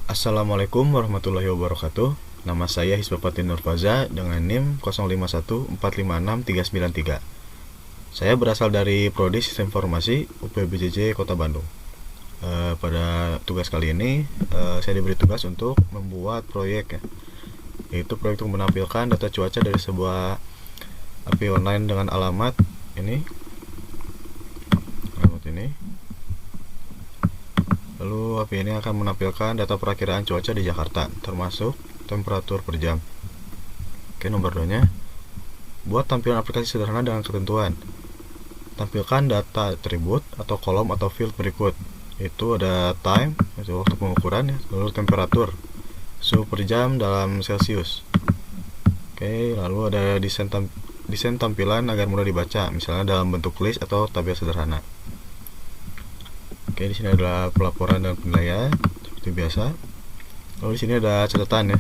Assalamualaikum warahmatullahi wabarakatuh. Nama saya Hisbapatin Nurfaza dengan NIM 0514563993. Saya berasal dari Prodi Sistem Informasi UPBJJ Kota Bandung. Pada tugas kali ini saya diberi tugas untuk membuat proyek ya, yaitu proyek untuk menampilkan data cuaca dari sebuah API online dengan alamat ini. Lalu API ini akan menampilkan data perakiraan cuaca di Jakarta, termasuk temperatur per jam. Oke, nomor 2-nya, buat tampilan aplikasi sederhana dengan ketentuan. Tampilkan data atribut atau kolom atau field berikut. Itu ada time, itu waktu pengukuran ya, lalu temperatur, suhu per jam dalam Celcius. Oke, lalu ada desain tampilan agar mudah dibaca, misalnya dalam bentuk list atau tabel sederhana. Oke, di sini adalah pelaporan dan penilaian seperti biasa. Lalu di sini ada catatan ya.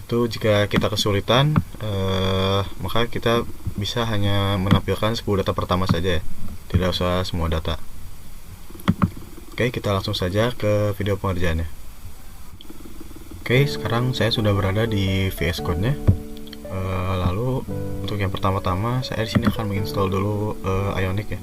Itu jika kita kesulitan, maka kita bisa hanya menampilkan 10 data pertama saja ya. Tidak usah semua data. Oke, kita langsung saja ke video pengerjaannya. Oke, sekarang saya sudah berada di VS Code-nya. Lalu untuk yang pertama-tama saya di sini akan menginstall dulu Ionic ya.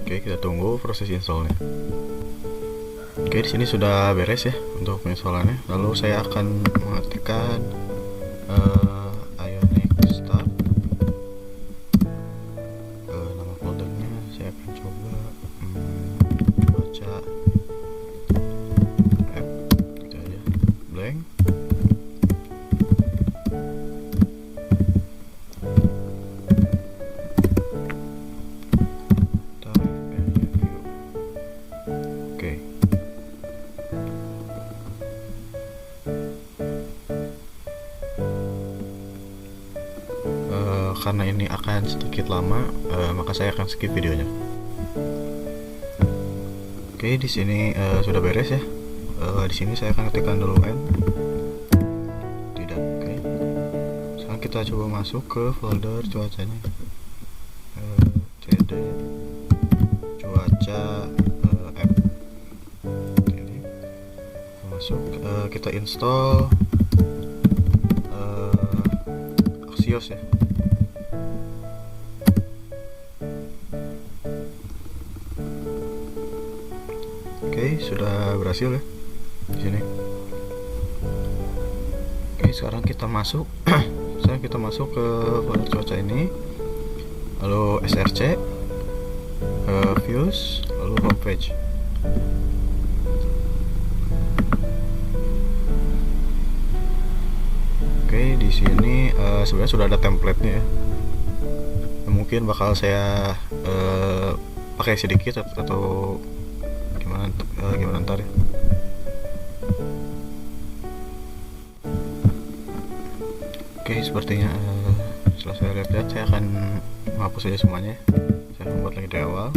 Oke, kita tunggu proses installnya. Oke, di sini sudah beres ya untuk penginstalannya. Lalu saya akan mengetikkan Ionic Start. Nama foldernya saya akan coba cuaca app gitu aja, blank. Karena ini akan sedikit lama, maka saya akan skip videonya. Oke, di sini sudah beres ya. Di sini saya akan ketikkan dulu n. Tidak, oke. Sekarang kita coba masuk ke folder cuacanya. cd cuaca app. Ini masuk, kita install Axios ya. Oke, sudah berhasil ya di sini. Oke, sekarang kita masuk ke folder cuaca ini, lalu src, views, lalu homepage. Oke, di sini sebenarnya sudah ada template-nya ya. Mungkin bakal saya pakai sedikit atau gimana ntar ya. Oke, sepertinya setelah saya lihat-lihat, saya akan menghapus saja semuanya. Saya akan buat lagi dari awal.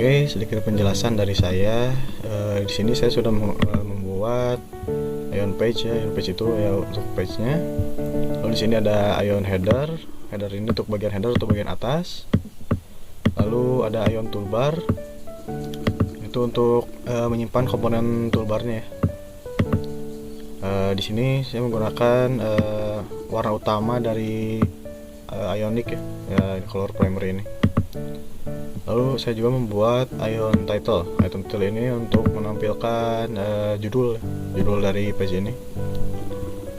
Oke, sedikit penjelasan dari saya. Di sini saya sudah membuat ion page ya. Ion page itu ya untuk page-nya. Lalu di sini ada ion header. Header ini untuk bagian header atau bagian atas. Lalu ada ion toolbar. Itu untuk menyimpan komponen toolbarnya. Di sini saya menggunakan warna utama dari Ionic ya, color primary ini. Lalu saya juga membuat ion title. Ion title ini untuk menampilkan judul dari page ini.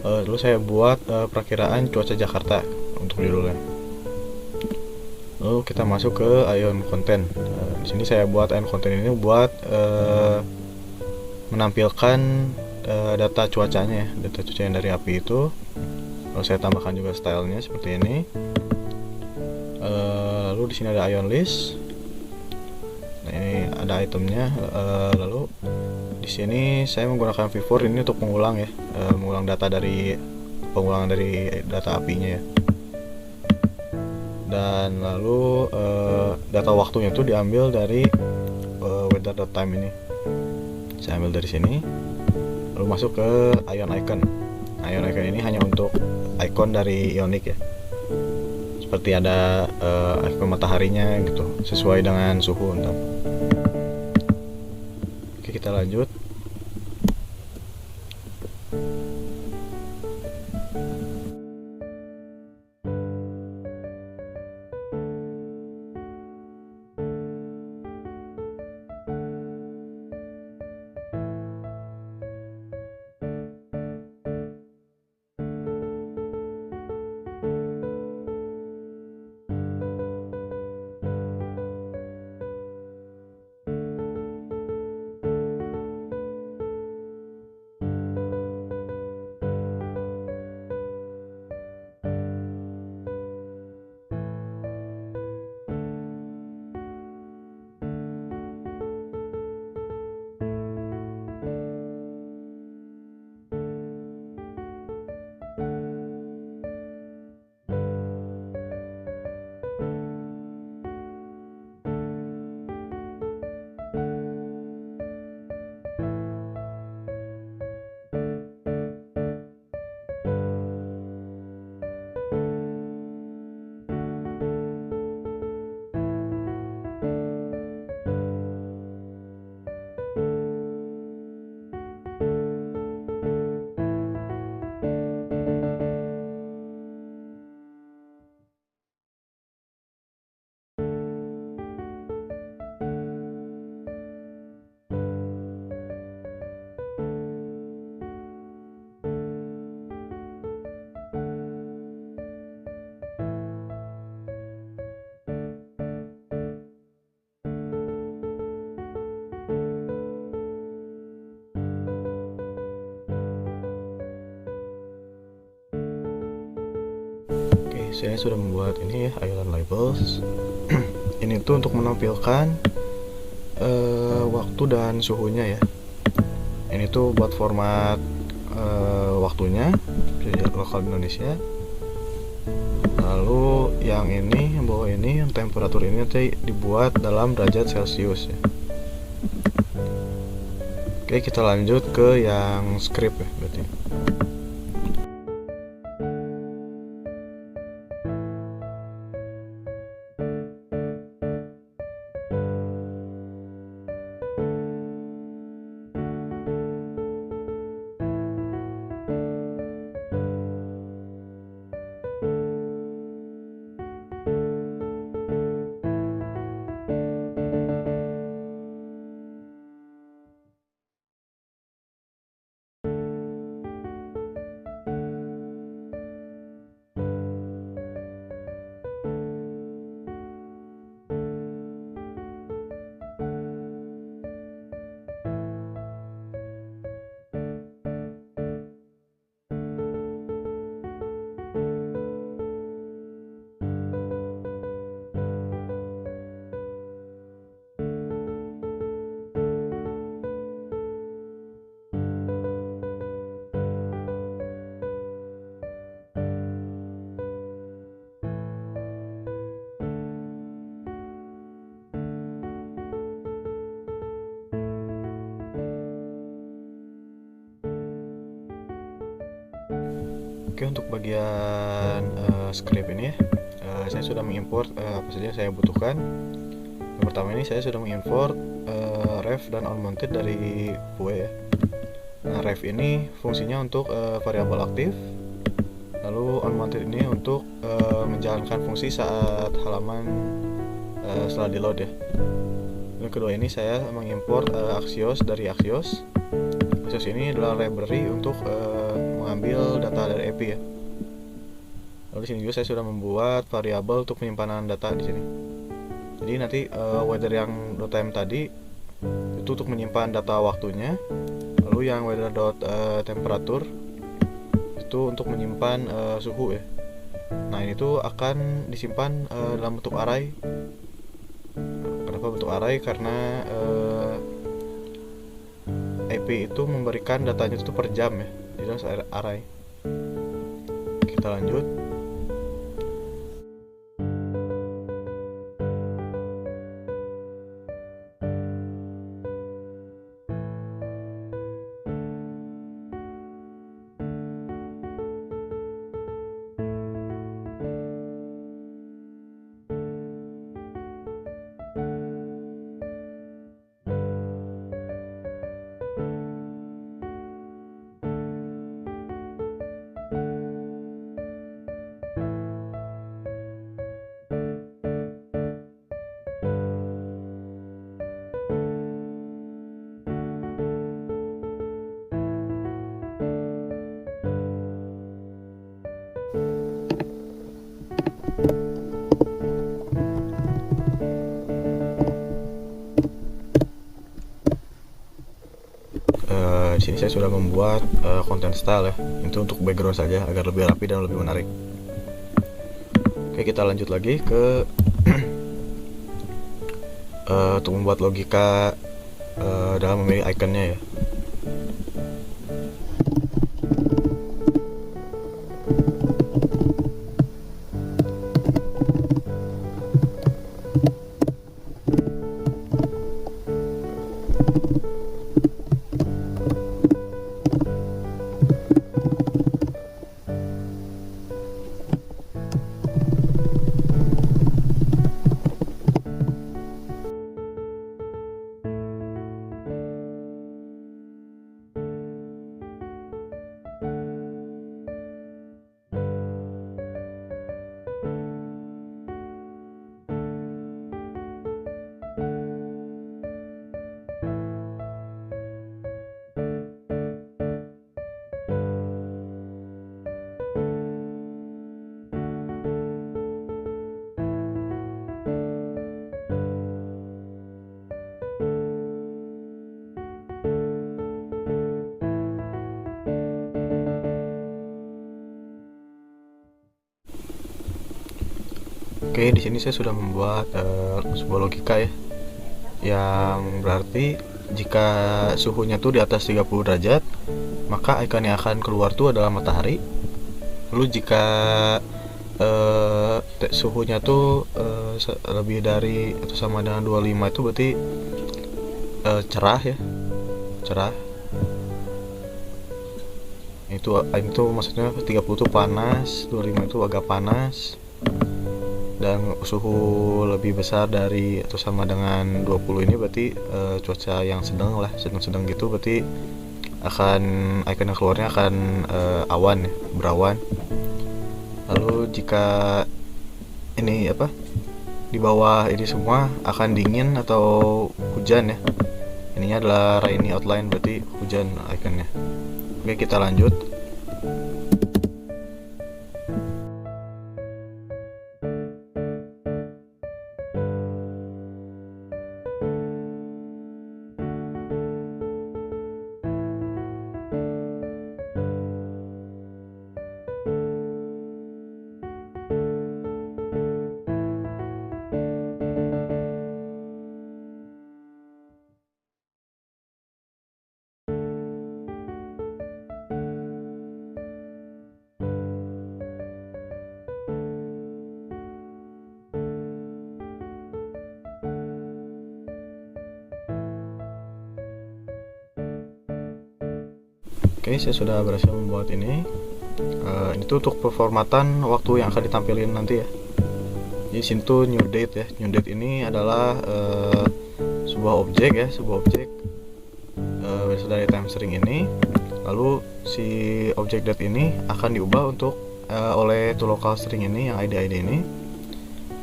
Lalu saya buat perakiraan cuaca Jakarta untuk judulnya. Lalu kita masuk ke ion content. Di sini saya buat ion content ini buat menampilkan data cuacanya, data cuacanya dari api itu. Lalu saya tambahkan juga stylenya seperti ini. Lalu di sini ada ion list. Nah, ini ada itemnya. Lalu di sini saya menggunakan V4 ini untuk mengulang ya, mengulang data dari pengulangan dari data apinya ya. Dan lalu data waktunya itu diambil dari weather.time ini. Saya ambil dari sini. Lalu masuk ke ion icon. Nah, ion icon ini hanya untuk icon dari Ionic ya. Seperti ada icon mataharinya gitu, sesuai dengan suhu. Oke, kita lanjut. Saya sudah membuat ini ya, island labels. Ini tuh untuk menampilkan waktu dan suhunya ya. Ini tuh buat format waktunya lokal Indonesia. Lalu yang ini, yang bawah ini, yang temperatur ini nanti dibuat dalam derajat Celcius ya. Oke, kita lanjut ke yang script ya berarti. Oke, untuk bagian script ini ya, saya sudah mengimport apa saja yang saya butuhkan. Yang pertama ini saya sudah mengimport ref dan onMounted dari Vue ya. Nah, ref ini fungsinya untuk variabel aktif, lalu onMounted ini untuk menjalankan fungsi saat halaman setelah di load ya. Dan kedua ini saya mengimport Axios dari Axios. Axios ini adalah library untuk mengambil data dari API ya. Lalu di sini juga saya sudah membuat variabel untuk penyimpanan data di sini. Jadi nanti weather yang .time tadi itu untuk menyimpan data waktunya, lalu yang weather.temperature itu untuk menyimpan suhu ya. Nah, ini tuh akan disimpan dalam bentuk array. Kenapa bentuk array? Karena API itu memberikan datanya itu per jam ya, jadi harus array. Kita lanjut. Di sini saya sudah membuat content style ya, itu untuk background saja agar lebih rapi dan lebih menarik. Oke, kita lanjut lagi ke untuk membuat logika dalam memilih ikonnya ya. Oke, di sini saya sudah membuat sebuah logika ya, yang berarti jika suhunya tuh di atas 30 derajat, maka ikon yang akan keluar tuh adalah matahari. Lalu jika suhunya tuh lebih dari atau sama dengan 25 itu berarti cerah ya, cerah. Itu maksudnya 30 itu panas, 25 itu agak panas, dan suhu lebih besar dari atau sama dengan 20 ini berarti cuaca yang sedang lah, sedang-sedang gitu, berarti akan icon yang keluarnya akan awan ya, berawan. Lalu jika ini apa, di bawah ini semua akan dingin atau hujan ya, ininya adalah rainy outline, berarti hujan iconnya. Oke, kita lanjut. Oke, saya sudah berhasil membuat ini. Ini tuh untuk performatan waktu yang akan ditampilin nanti ya. Jadi sini tuh new date ya. New date ini adalah sebuah objek ya, berasal dari time string ini. Lalu si objek date ini akan diubah untuk oleh to local string ini yang id ini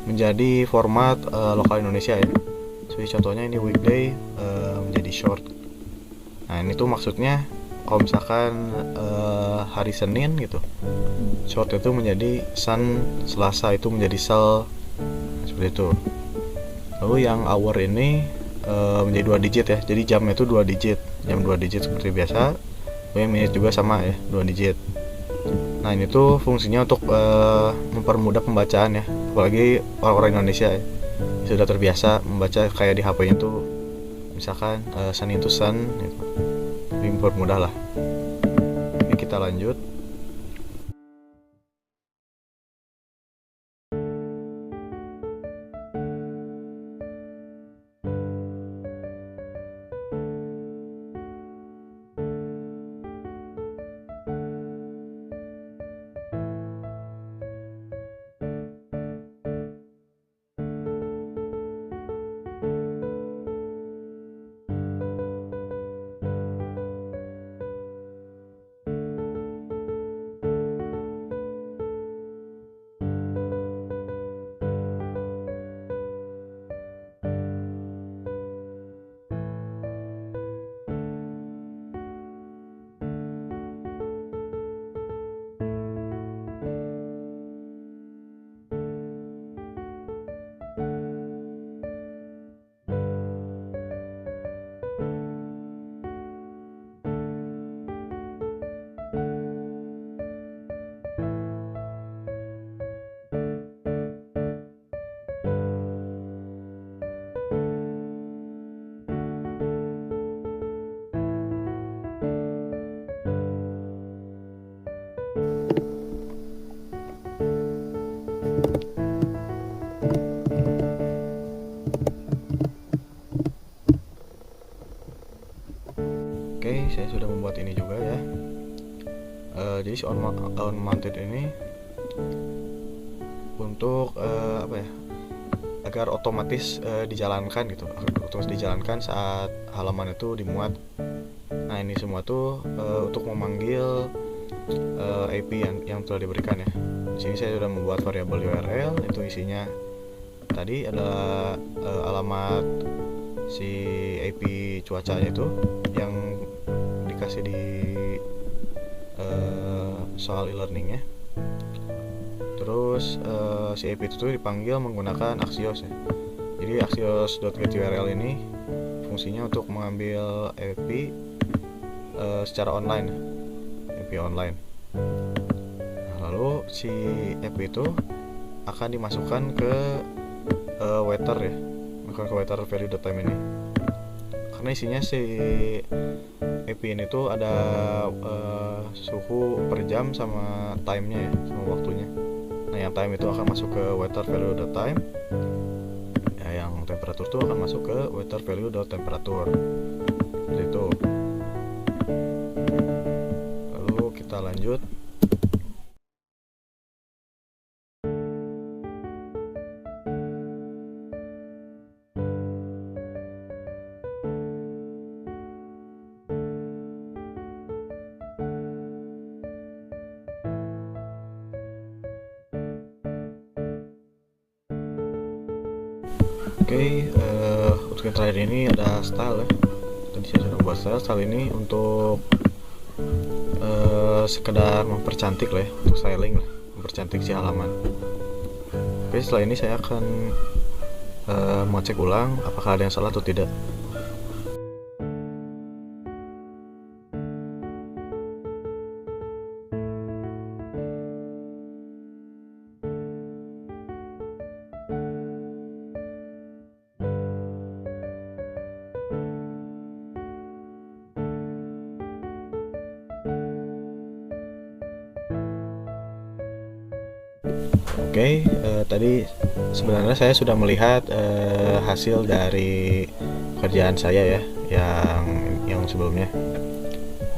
menjadi format lokal Indonesia ya. Jadi contohnya ini weekday menjadi short. Nah ini tuh maksudnya kalau misalkan hari Senin gitu, short itu menjadi sun, Selasa itu menjadi sel, seperti itu. Lalu yang hour ini menjadi 2 digit ya, jadi jamnya itu 2 digit, jam 2 digit seperti biasa. Lalu menit juga sama ya, 2 digit. Nah ini tuh fungsinya untuk mempermudah pembacaan ya, apalagi orang-orang Indonesia ya, sudah terbiasa membaca kayak di HP-nya tuh, misalkan Senin itu sun gitu. Lebih mempermudah lah. Oke, kita lanjut. Oke, saya sudah membuat ini juga ya. Jadi si on-mounted ini untuk apa ya? Agar otomatis dijalankan gitu, otomatis dijalankan saat halaman itu dimuat. Nah ini semua tuh untuk memanggil IP yang telah diberikan ya. Di sini saya sudah membuat variabel URL, itu isinya tadi adalah alamat si IP cuacanya itu yang dikasih di soal e-learning ya. Terus si IP itu tuh dipanggil menggunakan Axios ya. Jadi axios.getURL ini fungsinya untuk mengambil IP secara online, IP online. Nah, lalu si IP itu akan dimasukkan ke waiter ya, bukan ke waiter value.time ini. Karena isinya si IP ini tuh ada suhu per jam sama time-nya ya, sama waktunya. Nah yang time itu akan masuk ke waiter value.time ya, yang temperatur itu akan masuk ke waiter value.temperature, seperti itu. Lalu kita lanjut. Oke, untuk yang terakhir ini ada style ya. Tadi saya sudah buat style ini untuk sekedar mempercantik lah ya, untuk styling lah, mempercantik si halaman. Oke, setelah ini saya akan mau cek ulang apakah ada yang salah atau tidak. Oke, tadi sebenarnya saya sudah melihat hasil dari pekerjaan saya ya, yang sebelumnya.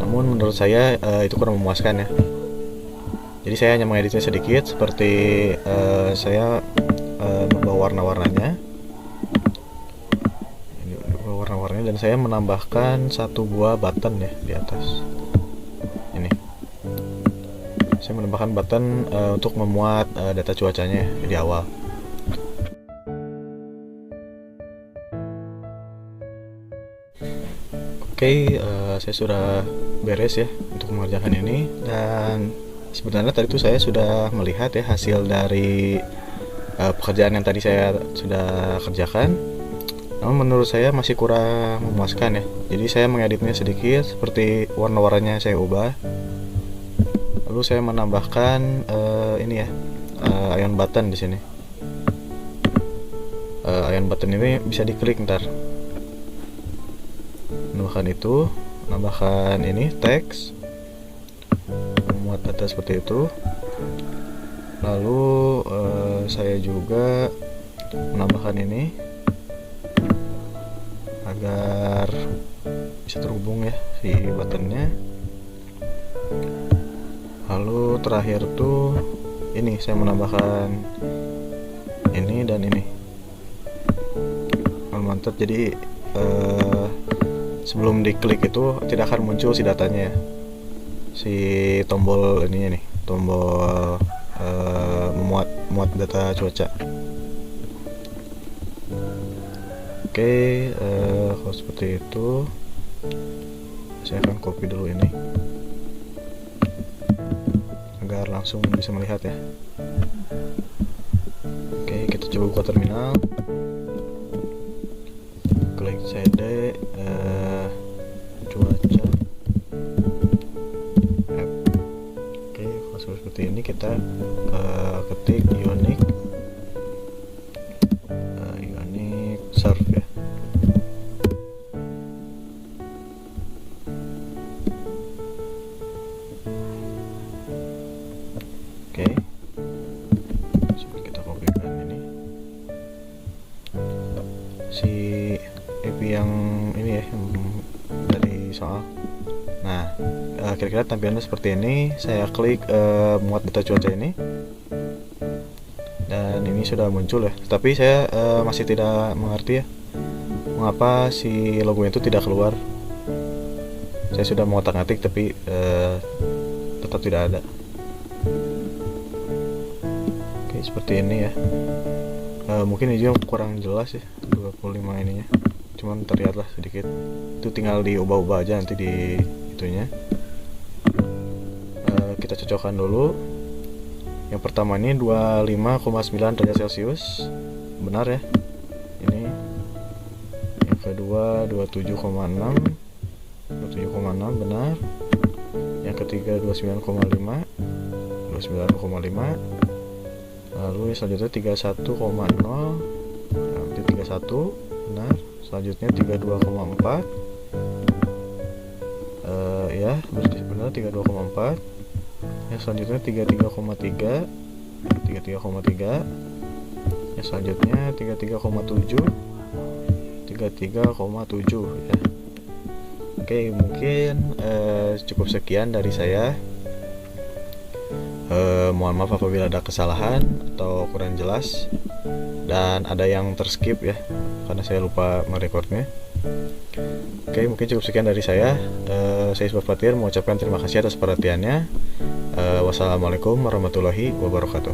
Namun menurut saya itu kurang memuaskan ya. Jadi saya hanya mengeditnya sedikit, seperti saya membawa warna-warnanya. Ini warna-warnanya, dan saya menambahkan satu buah button ya di atas. Ini saya menambahkan button untuk memuat data cuacanya di awal. Oke, saya sudah beres ya untuk mengerjakan ini, dan sebenarnya tadi itu saya sudah melihat ya hasil dari pekerjaan yang tadi saya sudah kerjakan. Namun menurut saya masih kurang memuaskan ya. Jadi saya mengeditnya sedikit, seperti warna-warnanya saya ubah. Lalu saya menambahkan ini ya, ion button di sini. Ion button ini bisa diklik ntar. Menambahkan itu, menambahkan ini teks, memuat data seperti itu. Lalu saya juga menambahkan ini agar bisa terhubung ya si buttonnya. Lalu terakhir tuh ini saya menambahkan ini dan ini mantap. Jadi sebelum diklik itu tidak akan muncul si datanya ya, si tombol ininya nih, tombol memuat data cuaca. Oke, kalau seperti itu saya akan copy dulu ini agar langsung bisa melihat ya. Oke, kita coba buka terminal, klik cd cuaca. Oke, kalau seperti ini kita ketik Ionic surf ya. Oke, coba kita kopikan ini si IP yang ini ya, yang dari soal. Nah, kira-kira tampilannya seperti ini. Saya klik muat data cuaca ini, dan ini sudah muncul ya. Tapi saya masih tidak mengerti ya, mengapa si logo itu tidak keluar. Saya sudah mengotak-atik tapi tetap tidak ada. Oke, seperti ini ya. Mungkin ini juga kurang jelas ya 25 ininya, cuman terlihatlah sedikit. Itu tinggal diubah-ubah aja nanti di itunya. Kita cocokkan dulu. Yang pertama ini 25,9 derajat Celcius, benar ya. Ini yang kedua 27,6 benar. Yang ketiga 29,5. Lalu selanjutnya 31,0, nanti 31 benar. Selanjutnya 32,4, ya benar 32,4. Yang selanjutnya 33,3, yang selanjutnya 33,7 ya. Oke, mungkin cukup sekian dari saya. Mohon maaf apabila ada kesalahan atau kurang jelas dan ada yang terskip ya, karena saya lupa merekodnya. Oke, mungkin cukup sekian dari saya. Saya Isbah Fatir mengucapkan terima kasih atas perhatiannya. Wassalamualaikum warahmatullahi wabarakatuh.